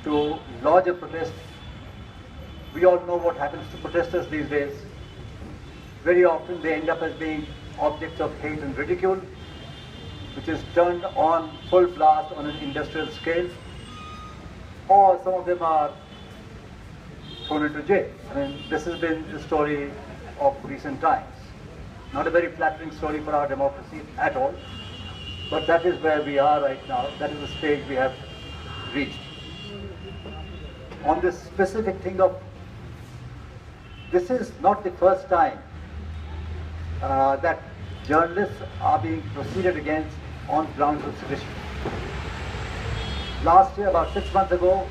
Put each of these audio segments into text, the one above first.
to lodge a protest. We all know what happens to protesters these days. Very often they end up as being objects of hate and ridicule, which is turned on full blast on an industrial scale, or some of them are thrown into jail. I mean, this has been the story of recent times. Not a very flattering story for our democracy at all, but that is where we are right now. That is the stage we have reached. On this specific thing of, this is not the first time that journalists are being proceeded against on grounds of sedition. Last year, about 6 months ago,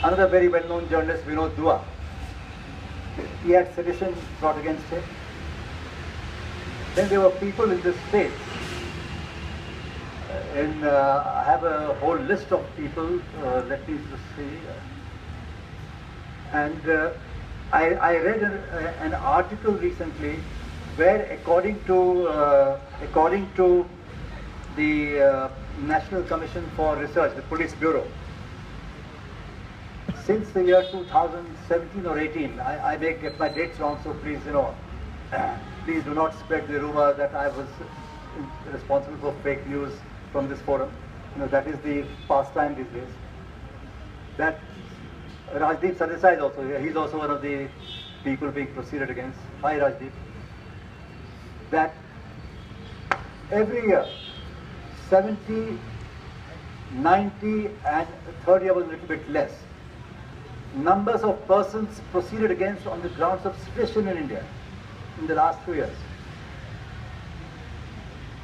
another very well-known journalist, Vinod Dua, he had sedition brought against him. Then there were people in this state, I have a whole list of people, let me just see. And I read an article recently where according to the National Commission for Research, the Police Bureau, since the year 2017 or 18, I may get my dates wrong, so please, please do not spread the rumor that I was responsible for fake news from this forum. That is the pastime these days. That Rajdeep Sardesai is also here. He's also one of the people being proceeded against. Hi, Rajdeep. That every year, 70, 90 and 30 was a little bit less. Numbers of persons proceeded against on the grounds of sedition in India in the last 2 years.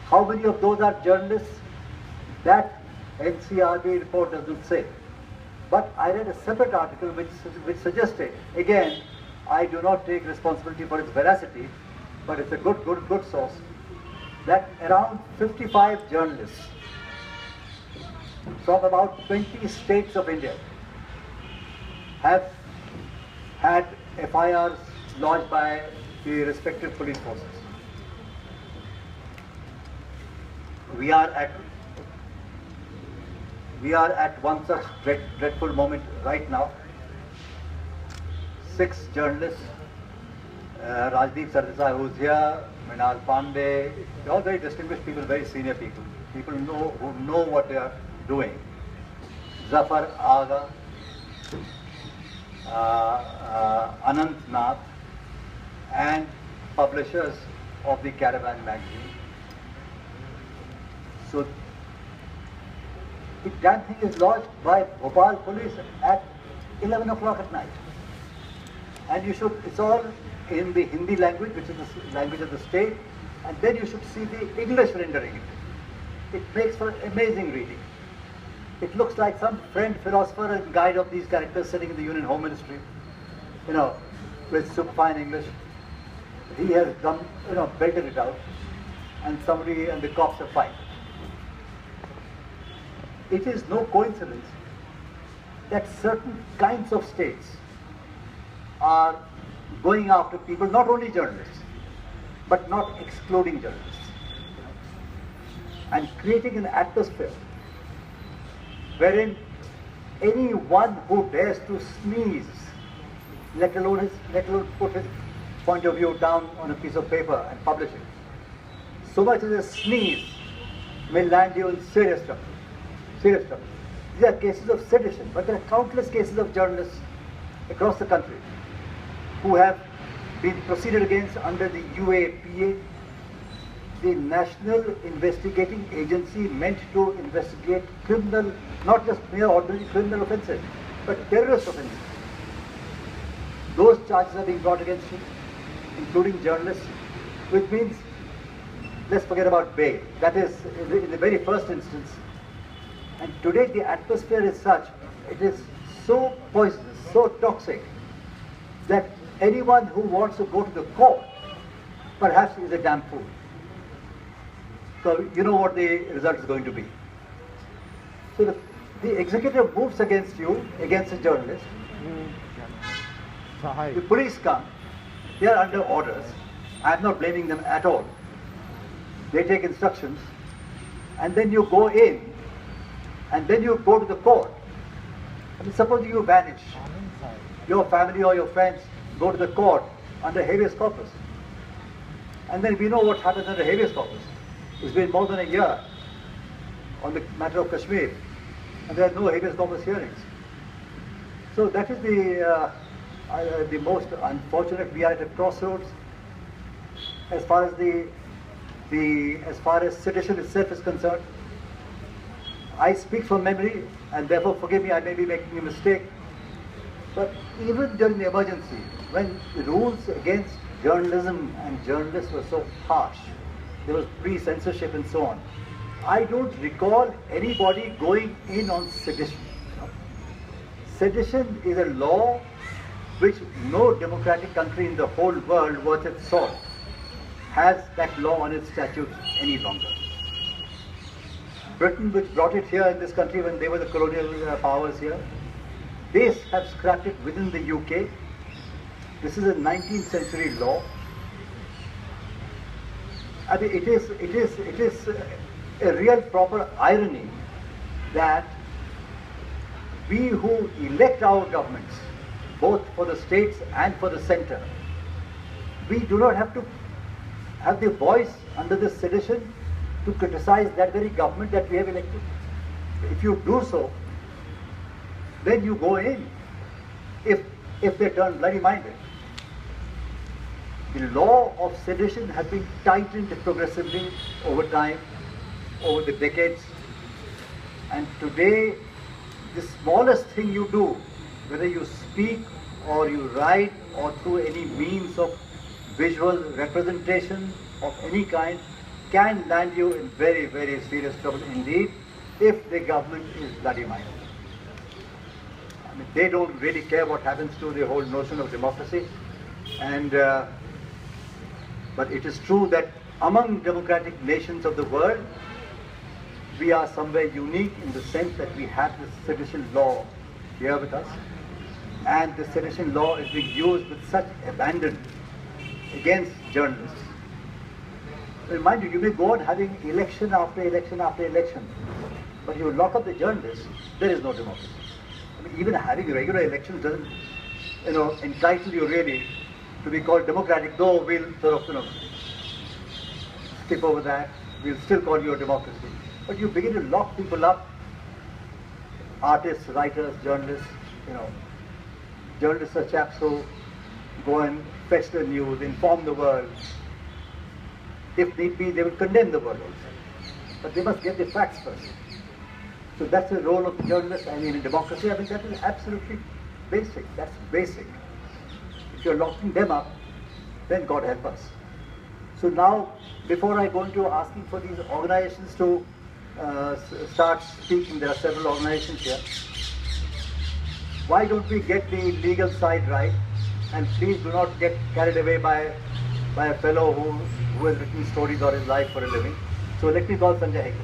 How many of those are journalists? That NCRB report doesn't say. But I read a separate article which suggested, again, I do not take responsibility for its veracity, but it's a good source, that around 55 journalists from about 20 states of India have had FIRs lodged by the respective police forces. We are at one such dreadful moment right now. 6 journalists, Rajdeep Sardesai, who's here, Mrinal Pandey, they're all very distinguished people, very senior people, who know what they are doing. Zafar Agha, Anant Nath, and publishers of the Caravan magazine. So the damn thing is lodged by Bhopal police at 11 o'clock at night. And it's all in the Hindi language, which is the language of the state, and then you should see the English rendering it. It makes for amazing reading. It looks like some friend, philosopher and guide of these characters sitting in the Union Home Ministry, with superfine English. He has done, belted it out, and the cops have fight. It is no coincidence that certain kinds of states are going after people, not only journalists, but not excluding journalists, and creating an atmosphere wherein anyone who dares to sneeze, let alone put his point of view down on a piece of paper and publish it, so much as a sneeze may land you in serious trouble. Serious trouble. These are cases of sedition, but there are countless cases of journalists across the country who have been proceeded against under the UAPA, the National Investigating Agency meant to investigate criminal, not just mere ordinary criminal offences, but terrorist offences. Those charges are being brought against him, including journalists, which means, let's forget about bail. That is in the very first instance. And today the atmosphere is such, it is so poisonous, so toxic, that anyone who wants to go to the court perhaps is a damn fool. So you know what the result is going to be. So the executive moves against you, against a journalist. The police come, they are under orders. I am not blaming them at all. They take instructions, and then you go in, and then you go to the court. I mean, suppose you vanish, your family or your friends go to the court under habeas corpus. And then we know what happens under habeas corpus. It's been more than a year on the matter of Kashmir, and there are no habeas corpus hearings. So that is the most unfortunate. We are at a crossroads as far as sedition itself is concerned. I speak from memory, and therefore forgive me, I may be making a mistake. But even during the emergency, when the rules against journalism and journalists were so harsh, there was pre-censorship and so on, I don't recall anybody going in on sedition. Sedition is a law which no democratic country in the whole world worth its salt has that law on its statutes any longer. Britain, which brought it here in this country when they were the colonial powers here, they have scrapped it within the UK. This is a 19th century law. I mean, it is a real proper irony that we who elect our governments, both for the states and for the centre, we do not have to have the voice under this sedition to criticize that very government that we have elected. If you do so, then you go in, if they turn bloody-minded. The law of sedition has been tightened progressively over time, over the decades, and today the smallest thing you do, whether you speak or you write or through any means of visual representation of any kind, can land you in very, very serious trouble indeed if the government is bloody-minded. I mean, they don't really care what happens to the whole notion of democracy, and but it is true that among democratic nations of the world, we are somewhere unique in the sense that we have this sedition law here with us, and the sedition law is being used with such abandon against journalists. Mind you, you may go on having election after election after election, but you lock up the journalists, there is no democracy. I mean, even having regular elections doesn't, entitle you really to be called democratic, though we'll sort of, skip over that. We'll still call you a democracy. But you begin to lock people up, artists, writers, journalists, journalists are chaps who go and fetch the news, inform the world. If need be, they will condemn the world also. But they must get the facts first. So that's the role of the journalist. I mean, in democracy, I mean, that is absolutely basic. That's basic. If you're locking them up, then God help us. So now, before I go into asking for these organizations to start speaking, there are several organizations here. Why don't we get the legal side right? And please do not get carried away by a fellow who has written stories all his life for a living. So let me call Sanjay Hegde.